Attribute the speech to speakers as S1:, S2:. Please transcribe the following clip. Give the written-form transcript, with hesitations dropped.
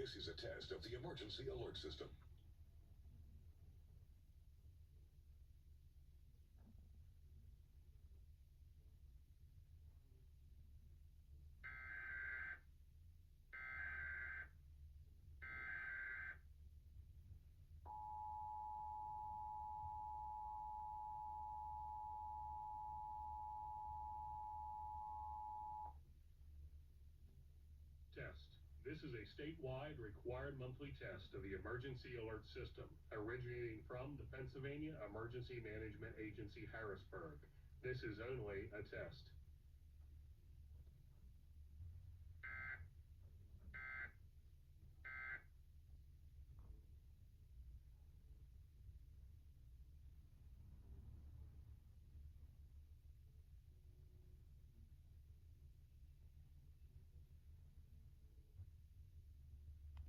S1: This is a test of the emergency alert system.
S2: Test. This is a statewide required monthly test of the emergency alert system, originating from the Pennsylvania Emergency Management Agency, Harrisburg. This is only a test.